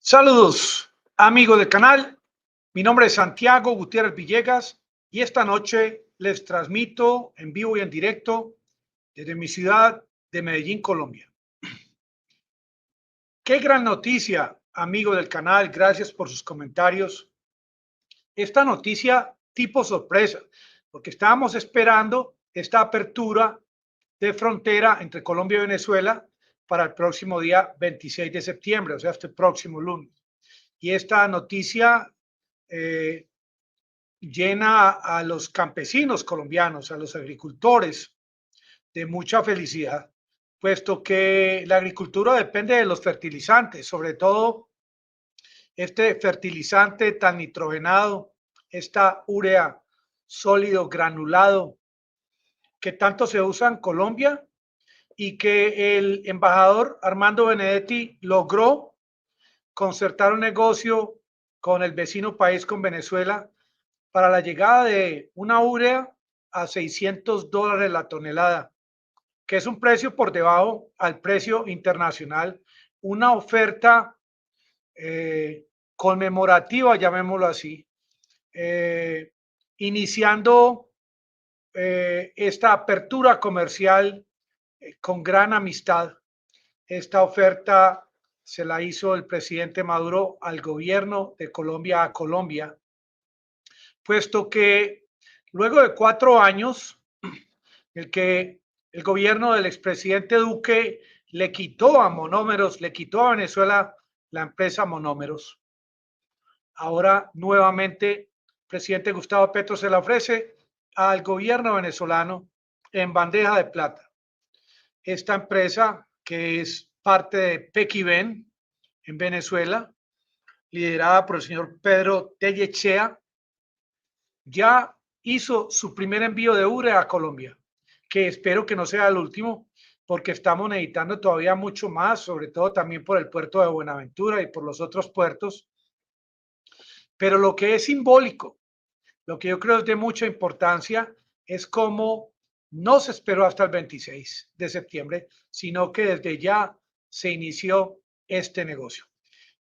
Saludos, amigos del canal. Mi nombre es Santiago Gutiérrez Villegas y esta noche les transmito en vivo y en directo desde mi ciudad de Medellín, Colombia. Qué gran noticia, amigo del canal. Gracias por sus comentarios. Esta noticia tipo sorpresa, porque estábamos esperando esta apertura de frontera entre Colombia y Venezuela para el próximo día 26 de septiembre, o sea, este próximo lunes. Y esta noticia eh, llena a los campesinos colombianos, a los agricultores, de mucha felicidad, puesto que la agricultura depende de los fertilizantes, sobre todo este fertilizante tan nitrogenado, esta urea sólido granulado que tanto se usa en Colombia y que el embajador Armando Benedetti logró concertar un negocio con el vecino país, con Venezuela, para la llegada de una urea a $600 la tonelada, que es un precio por debajo al precio internacional, una oferta conmemorativa, llamémoslo así, eh, iniciando esta apertura comercial con gran amistad. Esta oferta se la hizo el presidente Maduro al gobierno de Colombia, a Colombia, puesto que luego de 4 años, el que el gobierno del expresidente Duque le quitó a Monómeros, le quitó a Venezuela la empresa Monómeros. Ahora nuevamente el presidente Gustavo Petro se la ofrece al gobierno venezolano en bandeja de plata. Esta empresa, que es parte de Pequiven en Venezuela, liderada por el señor Pedro Tellechea, ya hizo su primer envío de urea a Colombia, que espero que no sea el último, porque estamos necesitando todavía mucho más, sobre todo también por el puerto de Buenaventura y por los otros puertos. Pero lo que es simbólico, lo que yo creo es de mucha importancia, es cómo no se esperó hasta el 26 de septiembre, sino que desde ya se inició este negocio.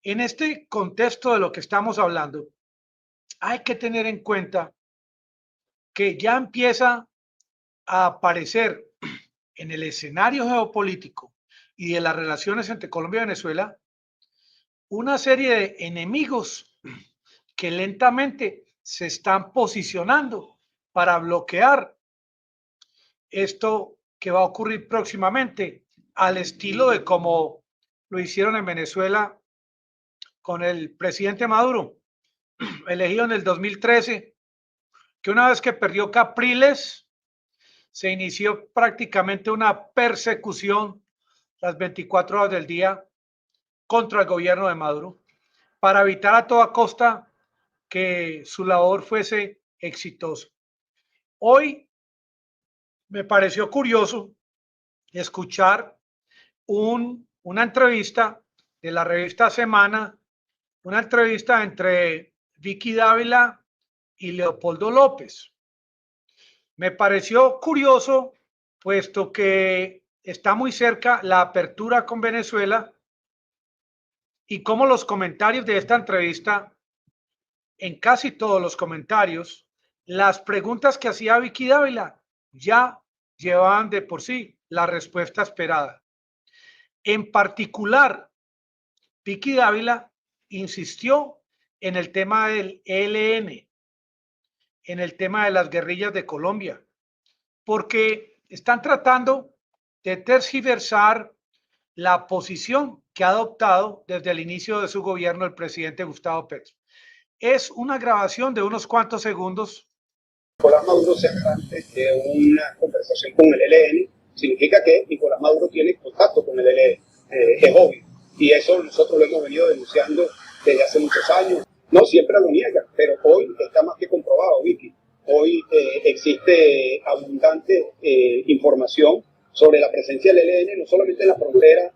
En este contexto de lo que estamos hablando, hay que tener en cuenta que ya empieza a aparecer en el escenario geopolítico y de las relaciones entre Colombia y Venezuela una serie de enemigos que lentamente se están posicionando para bloquear esto que va a ocurrir próximamente, al estilo de como lo hicieron en Venezuela con el presidente Maduro, elegido en el 2013, que una vez que perdió Capriles, se inició prácticamente una persecución las 24 horas del día contra el gobierno de Maduro para evitar a toda costa que su labor fuese exitosa. Hoy me pareció curioso escuchar una entrevista de la revista Semana, una entrevista entre Vicky Dávila y Leopoldo López. Me pareció curioso, puesto que está muy cerca la apertura con Venezuela y como los comentarios de esta entrevista, en casi todos los comentarios, las preguntas que hacía Vicky Dávila ya llevaban de por sí la respuesta esperada. En particular, Vicky Dávila insistió en el tema del ELN, en el tema de las guerrillas de Colombia, porque están tratando de tergiversar la posición que ha adoptado desde el inicio de su gobierno el presidente Gustavo Petro. Es una grabación de unos cuantos segundos. Nicolás Maduro sea parte de una conversación con el ELN, significa que Nicolás Maduro tiene contacto con el ELN, es obvio, y eso nosotros lo hemos venido denunciando desde hace muchos años. No siempre lo niegan, pero hoy está más que comprobado, Vicky. Hoy existe abundante información sobre la presencia del ELN, no solamente en la frontera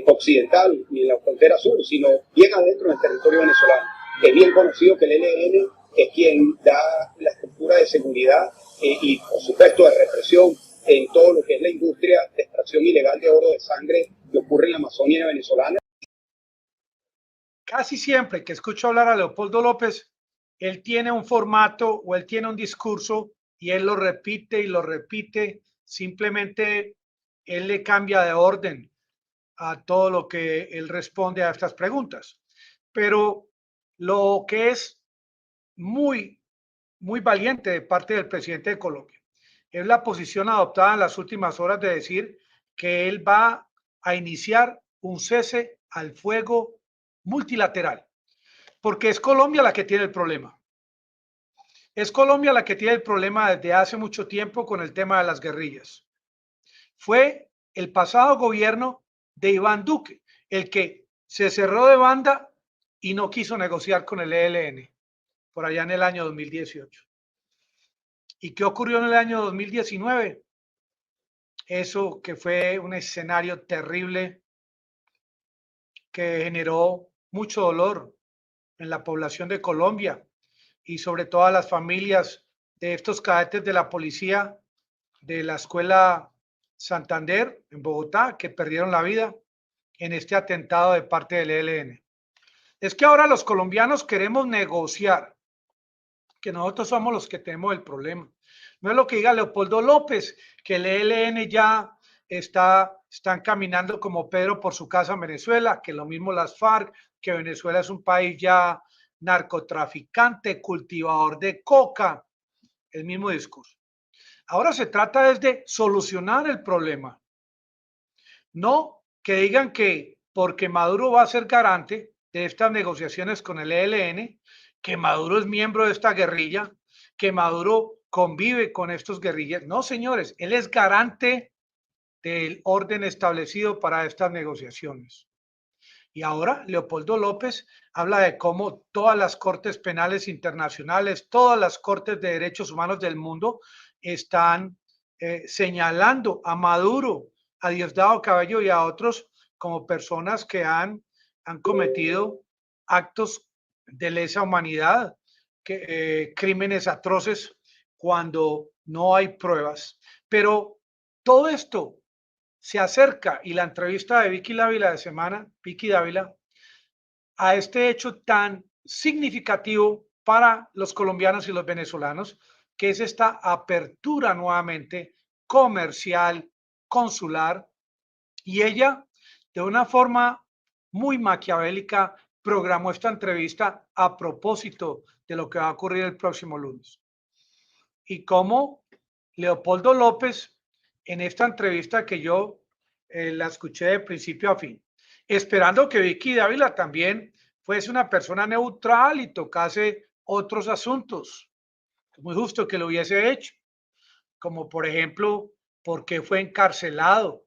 occidental y en la frontera sur, sino bien adentro del territorio venezolano. Es bien conocido que el ELN es quien da la estructura de seguridad y, por supuesto, de represión en todo lo que es la industria de extracción ilegal de oro de sangre que ocurre en la Amazonía venezolana. casi siempre que escucho hablar a Leopoldo López, él tiene un formato o él tiene un discurso y él lo repite y lo repite. Simplemente él le cambia de orden a todo lo que él responde a estas preguntas. Pero lo que es muy, muy valiente de parte del presidente de Colombia es la posición adoptada en las últimas horas de decir que él va a iniciar un cese al fuego multilateral, porque es Colombia la que tiene el problema. Es Colombia la que tiene el problema desde hace mucho tiempo con el tema de las guerrillas. Fue el pasado gobierno de Iván Duque el que se cerró de banda y no quiso negociar con el ELN por allá en el año 2018. ¿Y qué ocurrió en el año 2019? Eso que fue un escenario terrible que generó mucho dolor en la población de Colombia y sobre todo a las familias de estos cadetes de la policía de la Escuela Santander en Bogotá que perdieron la vida en este atentado de parte del ELN. Es que ahora los colombianos queremos negociar, que nosotros somos los que tenemos el problema. No es lo que diga Leopoldo López, que el ELN ya están caminando como Pedro por su casa en Venezuela, que lo mismo las FARC, que Venezuela es un país ya narcotraficante, cultivador de coca, el mismo discurso. Ahora se trata de solucionar el problema, no que digan que porque Maduro va a ser garante de estas negociaciones con el ELN, que Maduro es miembro de esta guerrilla, que Maduro convive con estos guerrillas. No, señores, él es garante del orden establecido para estas negociaciones. Y ahora Leopoldo López habla de cómo todas las cortes penales internacionales, todas las cortes de derechos humanos del mundo están señalando a Maduro, a Diosdado Cabello y a otros como personas que han cometido actos de lesa humanidad, crímenes atroces cuando no hay pruebas. Pero todo esto se acerca y la entrevista de Vicky Dávila, a este hecho tan significativo para los colombianos y los venezolanos, que es esta apertura nuevamente comercial, consular, y ella, de una forma muy maquiavélica, programó esta entrevista a propósito de lo que va a ocurrir el próximo lunes. Y cómo Leopoldo López, en esta entrevista que yo la escuché de principio a fin, esperando que Vicky Dávila también fuese una persona neutral y tocase otros asuntos. Es muy justo que lo hubiese hecho, como por ejemplo, por qué fue encarcelado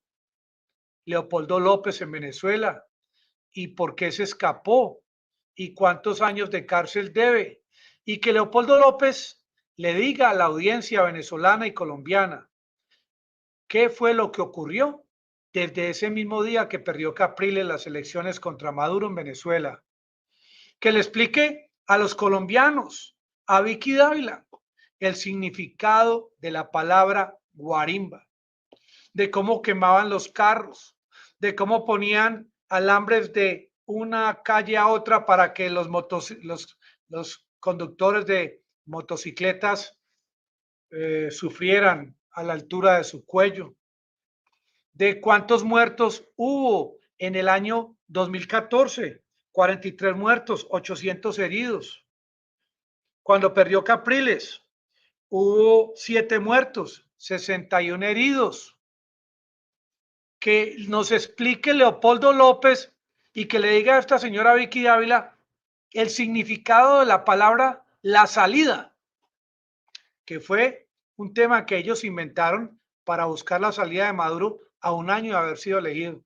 Leopoldo López en Venezuela y por qué se escapó y cuántos años de cárcel debe. Y que Leopoldo López le diga a la audiencia venezolana y colombiana qué fue lo que ocurrió desde ese mismo día que perdió Capriles las elecciones contra Maduro en Venezuela. Que le explique a los colombianos, a Vicky Dávila, el significado de la palabra guarimba, de cómo quemaban los carros, de cómo ponían alambres de una calle a otra para que los conductores de motocicletas sufrieran a la altura de su cuello, de cuántos muertos hubo en el año 2014, 43 muertos, 800 heridos. Cuando perdió Capriles, hubo 7 muertos, 61 heridos. Que nos explique Leopoldo López y que le diga a esta señora Vicky Dávila el significado de la palabra la salida, que fue un tema que ellos inventaron para buscar la salida de Maduro a un año de haber sido elegido.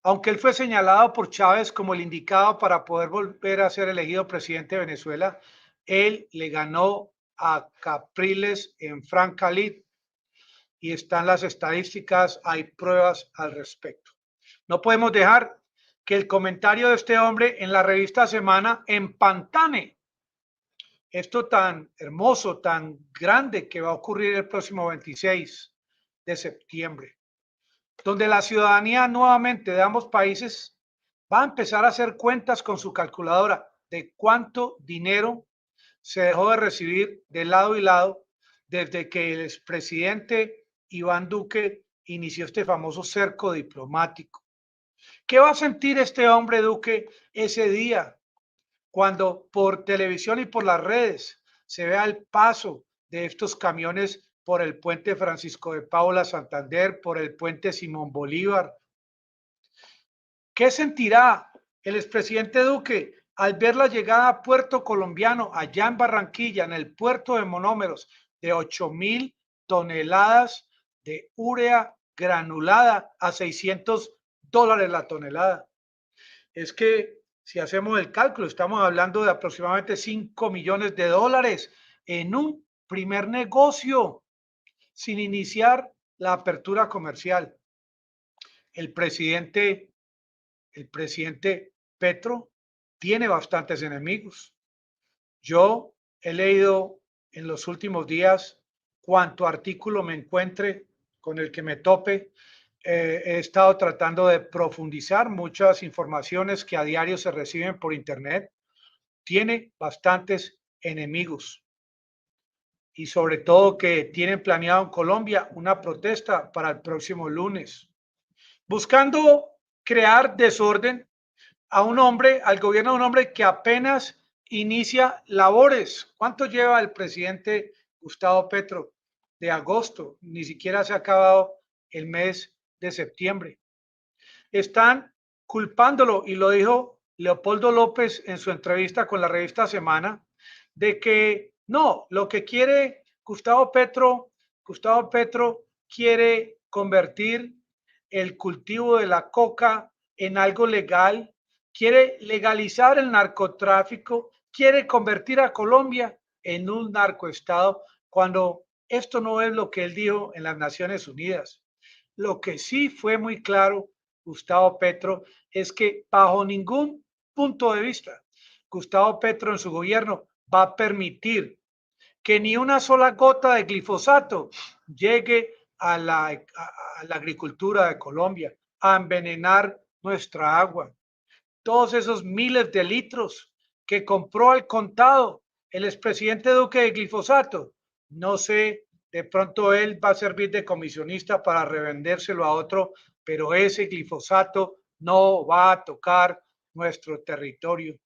Aunque él fue señalado por Chávez como el indicado para poder volver a ser elegido presidente de Venezuela, él le ganó a Capriles en Francalit y están las estadísticas, hay pruebas al respecto. No podemos dejar que el comentario de este hombre en la revista Semana empantane esto tan hermoso, tan grande que va a ocurrir el próximo 26 de septiembre, donde la ciudadanía nuevamente de ambos países va a empezar a hacer cuentas con su calculadora de cuánto dinero se dejó de recibir de lado y lado desde que el expresidente Iván Duque inició este famoso cerco diplomático. ¿Qué va a sentir este hombre Duque ese día cuando por televisión y por las redes se vea el paso de estos camiones por el puente Francisco de Paula Santander, por el puente Simón Bolívar? ¿Qué sentirá el expresidente Duque al ver la llegada a Puerto Colombiano, allá en Barranquilla, en el puerto de Monómeros, de 8.000 toneladas de urea granulada a $600 la tonelada? Es que si hacemos el cálculo, estamos hablando de aproximadamente 5 millones de dólares en un primer negocio sin iniciar la apertura comercial. El presidente el presidente Petro tiene bastantes enemigos. Yo he leído en los últimos días cuanto artículo me encuentre con el que me tope. He estado tratando de profundizar muchas informaciones que a diario se reciben por internet. Tiene bastantes enemigos y sobre todo que tienen planeado en Colombia una protesta para el próximo lunes, buscando crear desorden a un hombre, al gobierno de un hombre que apenas inicia labores. ¿Cuánto lleva el presidente Gustavo Petro? De agosto, ni siquiera se ha acabado el mes de septiembre. Están culpándolo, y lo dijo Leopoldo López en su entrevista con la revista Semana, de que no, lo que quiere Gustavo Petro quiere convertir el cultivo de la coca en algo legal, quiere legalizar el narcotráfico, quiere convertir a Colombia en un narcoestado, cuando esto no es lo que él dijo en las Naciones Unidas. Lo que sí fue muy claro, Gustavo Petro, es que bajo ningún punto de vista, Gustavo Petro en su gobierno va a permitir que ni una sola gota de glifosato llegue a la agricultura de Colombia, a envenenar nuestra agua. Todos esos miles de litros que compró al contado el expresidente Duque de glifosato, no sé, de pronto él va a servir de comisionista para revendérselo a otro, pero ese glifosato no va a tocar nuestro territorio.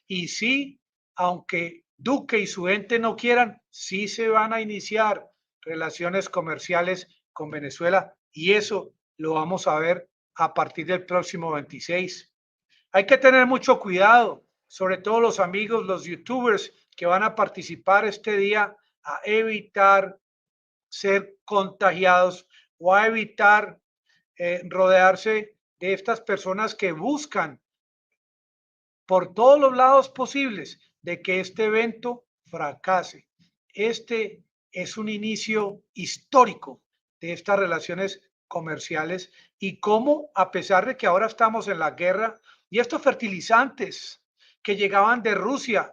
Y sí, aunque Duque y su ente no quieran, sí se van a iniciar relaciones comerciales con Venezuela, y eso lo vamos a ver a partir del próximo 26. Hay que tener mucho cuidado, sobre todo los amigos, los youtubers que van a participar este día, a evitar ser contagiados o a evitar rodearse de estas personas que buscan por todos los lados posibles de que este evento fracase. Este es un inicio histórico de estas relaciones comerciales, y cómo, a pesar de que ahora estamos en la guerra, y estos fertilizantes que llegaban de Rusia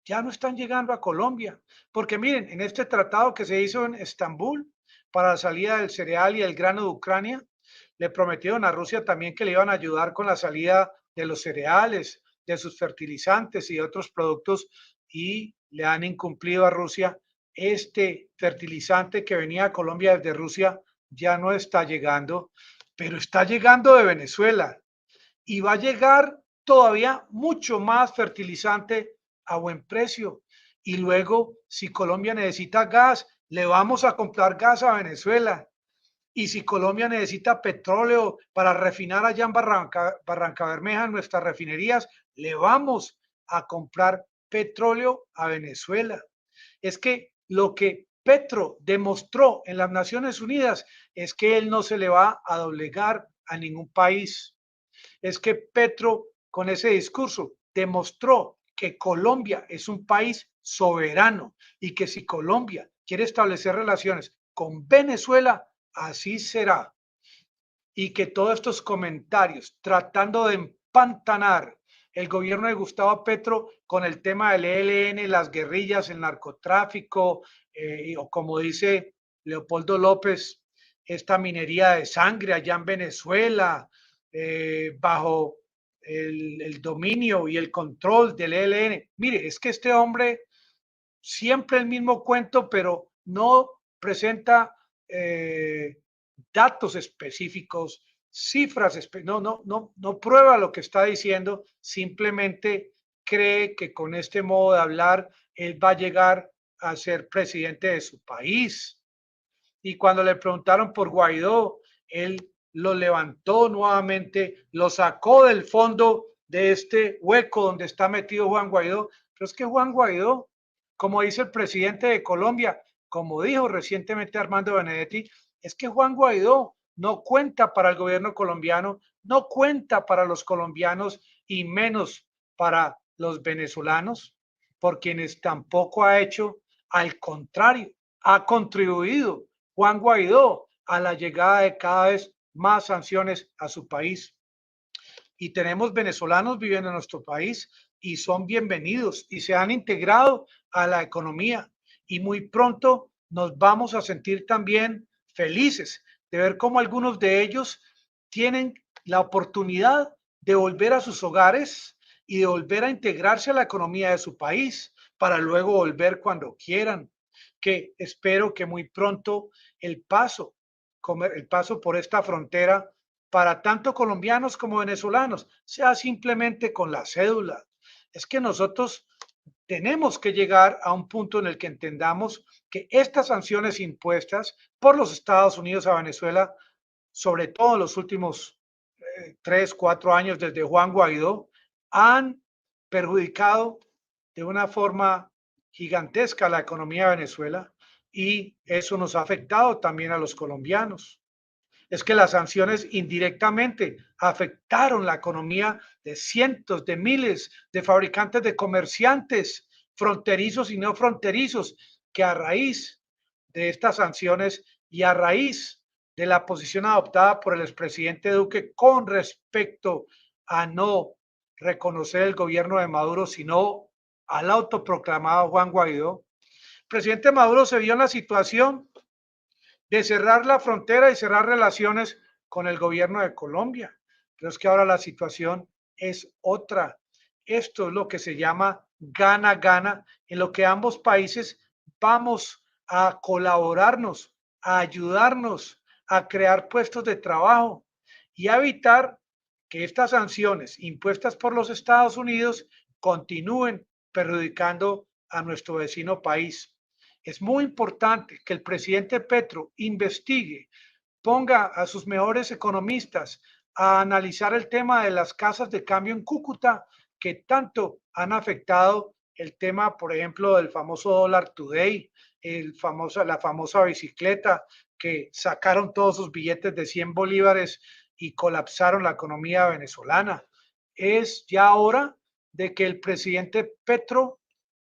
ya no están llegando a Colombia, porque miren, en este tratado que se hizo en Estambul para la salida del cereal y el grano de Ucrania, le prometieron a Rusia también que le iban a ayudar con la salida de los cereales, de sus fertilizantes y de otros productos, y le han incumplido a Rusia. Este fertilizante que venía a Colombia desde Rusia ya no está llegando, pero está llegando de Venezuela, y va a llegar todavía mucho más fertilizante a buen precio. Y luego, si Colombia necesita gas, le vamos a comprar gas a Venezuela. Y si Colombia necesita petróleo para refinar allá en Barranca Bermeja, en nuestras refinerías, le vamos a comprar petróleo a Venezuela. Es que lo que Petro demostró en las Naciones Unidas es que él no se le va a doblegar a ningún país. Es que Petro, con ese discurso, demostró que Colombia es un país soberano, y que si Colombia quiere establecer relaciones con Venezuela, así será. Y que todos estos comentarios tratando de empantanar el gobierno de Gustavo Petro con el tema del ELN, las guerrillas, el narcotráfico, o como dice Leopoldo López, esta minería de sangre allá en Venezuela, bajo el dominio y el control del ELN. Mire, es que este hombre siempre el mismo cuento, pero no presenta datos específicos, cifras, no prueba lo que está diciendo, simplemente cree que con este modo de hablar él va a llegar a ser presidente de su país. Y cuando le preguntaron por Guaidó, él lo levantó nuevamente, lo sacó del fondo de este hueco donde está metido Juan Guaidó. Pero es que Juan Guaidó, como dice el presidente de Colombia, como dijo recientemente Armando Benedetti, es que Juan Guaidó no cuenta para el gobierno colombiano, no cuenta para los colombianos y menos para los venezolanos, por quienes tampoco ha hecho, al contrario, ha contribuido Juan Guaidó a la llegada de cada vez más sanciones a su país. Y tenemos venezolanos viviendo en nuestro país y son bienvenidos y se han integrado a la economía. Y muy pronto nos vamos a sentir también felices de ver cómo algunos de ellos tienen la oportunidad de volver a sus hogares y de volver a integrarse a la economía de su país para luego volver cuando quieran. Que espero que muy pronto el paso, el paso por esta frontera para tanto colombianos como venezolanos sea simplemente con la cédula. Es que nosotros tenemos que llegar a un punto en el que entendamos que estas sanciones impuestas por los Estados Unidos a Venezuela, sobre todo en los últimos 3, 4 años desde Juan Guaidó, han perjudicado de una forma gigantesca la economía de Venezuela y eso nos ha afectado también a los colombianos. Es que las sanciones indirectamente afectaron la economía de cientos de miles de fabricantes, de comerciantes fronterizos y no fronterizos, que a raíz de estas sanciones y a raíz de la posición adoptada por el expresidente Duque con respecto a no reconocer el gobierno de Maduro, sino al autoproclamado Juan Guaidó, el presidente Maduro se vio en la situación de cerrar la frontera y cerrar relaciones con el gobierno de Colombia. Pero es que ahora la situación es otra. Esto es lo que se llama gana-gana, en lo que ambos países vamos a colaborarnos, a ayudarnos, a crear puestos de trabajo y a evitar que estas sanciones impuestas por los Estados Unidos continúen perjudicando a nuestro vecino país. Es muy importante que el presidente Petro investigue, ponga a sus mejores economistas a analizar el tema de las casas de cambio en Cúcuta, que tanto han afectado el tema, por ejemplo, del famoso dólar today, la famosa bicicleta, que sacaron todos sus billetes de 100 bolívares y colapsaron la economía venezolana. Es ya hora de que el presidente Petro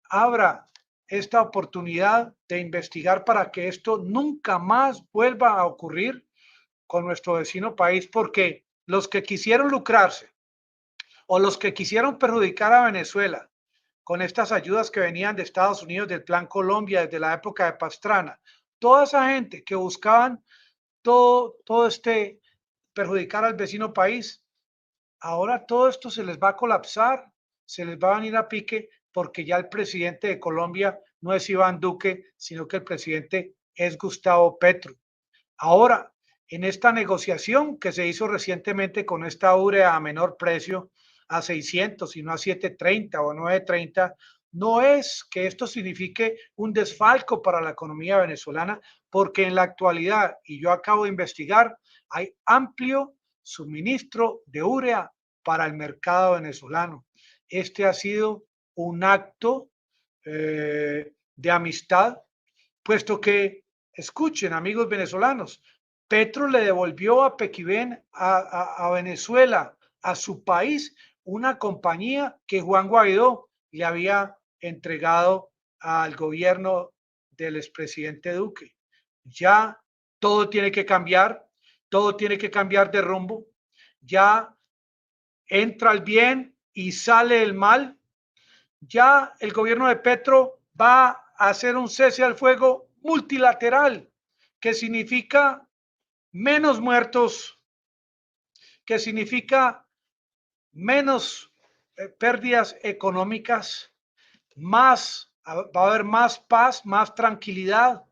abra esta oportunidad de investigar para que esto nunca más vuelva a ocurrir con nuestro vecino país, porque los que quisieron lucrarse o los que quisieron perjudicar a Venezuela con estas ayudas que venían de Estados Unidos del Plan Colombia desde la época de Pastrana, toda esa gente que buscaban todo este perjudicar al vecino país, ahora todo esto se les va a colapsar, se les va a venir a pique porque ya el presidente de Colombia no es Iván Duque, sino que el presidente es Gustavo Petro. Ahora, en esta negociación que se hizo recientemente con esta urea a menor precio, a 600 y no a 730 o 930, no es que esto signifique un desfalco para la economía venezolana, porque en la actualidad, y yo acabo de investigar, hay amplio suministro de urea para el mercado venezolano. Este ha sido un acto de amistad, puesto que, escuchen amigos venezolanos, Petro le devolvió a Pequibén, a Venezuela, a su país, una compañía que Juan Guaidó le había entregado al gobierno del expresidente Duque. Ya todo tiene que cambiar, todo tiene que cambiar de rumbo. Ya entra el bien y sale el mal. Ya el gobierno de Petro va a hacer un cese al fuego multilateral, que significa menos muertos, que significa menos pérdidas económicas, va a haber más paz, más tranquilidad.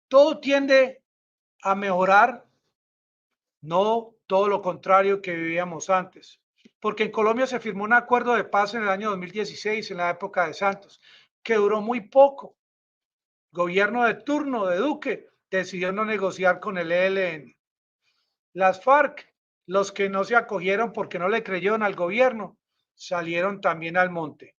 Todo tiende a mejorar, no todo lo contrario que vivíamos antes. Porque en Colombia se firmó un acuerdo de paz en el año 2016, en la época de Santos, que duró muy poco. Gobierno de turno de Duque decidió no negociar con el ELN. Las FARC, los que no se acogieron porque no le creyeron al gobierno, salieron también al monte.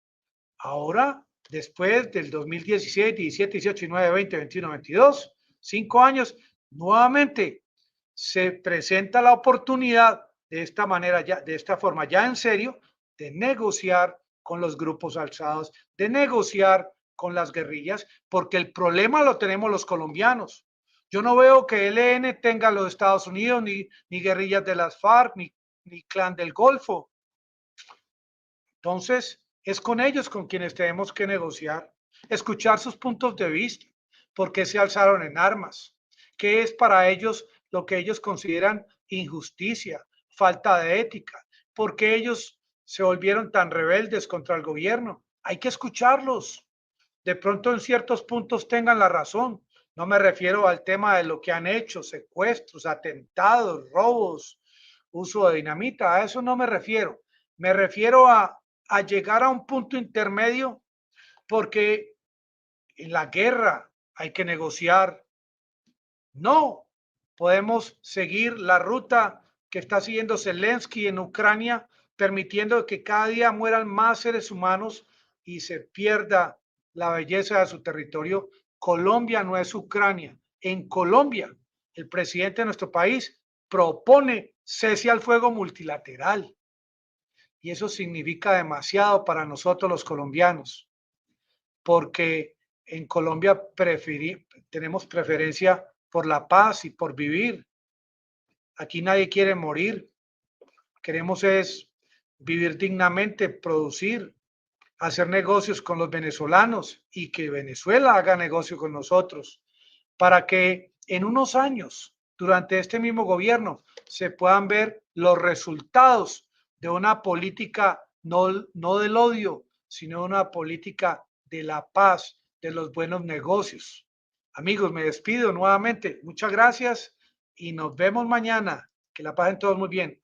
Ahora, después del 2016, 17, 18, 19, 20, 21, 22, 5 años, nuevamente se presenta la oportunidad de esta manera, ya, de esta forma, ya en serio, de negociar con los grupos alzados, de negociar con las guerrillas, porque el problema lo tenemos los colombianos. Yo no veo que el ELN tenga los Estados Unidos, ni guerrillas de las FARC, ni clan del Golfo. Entonces, es con ellos con quienes tenemos que negociar, escuchar sus puntos de vista, por qué se alzaron en armas, qué es para ellos lo que ellos consideran injusticia, falta de ética, por qué ellos se volvieron tan rebeldes contra el gobierno. Hay que escucharlos. De pronto en ciertos puntos tengan la razón. No me refiero al tema de lo que han hecho, secuestros, atentados, robos, uso de dinamita, a eso no me refiero. Me refiero a llegar a un punto intermedio, porque en la guerra hay que negociar. No podemos seguir la ruta que está siguiendo Zelensky en Ucrania, permitiendo que cada día mueran más seres humanos y se pierda la belleza de su territorio. Colombia no es Ucrania. En Colombia, el presidente de nuestro país propone cese al fuego multilateral. Y eso significa demasiado para nosotros los colombianos, porque en Colombia tenemos preferencia por la paz y por vivir. Aquí nadie quiere morir. Queremos es vivir dignamente, producir, hacer negocios con los venezolanos y que Venezuela haga negocio con nosotros, para que en unos años, durante este mismo gobierno, se puedan ver los resultados de una política no del odio, sino una política de la paz, de los buenos negocios. Amigos, me despido nuevamente. Muchas gracias y nos vemos mañana. Que la pasen todos muy bien.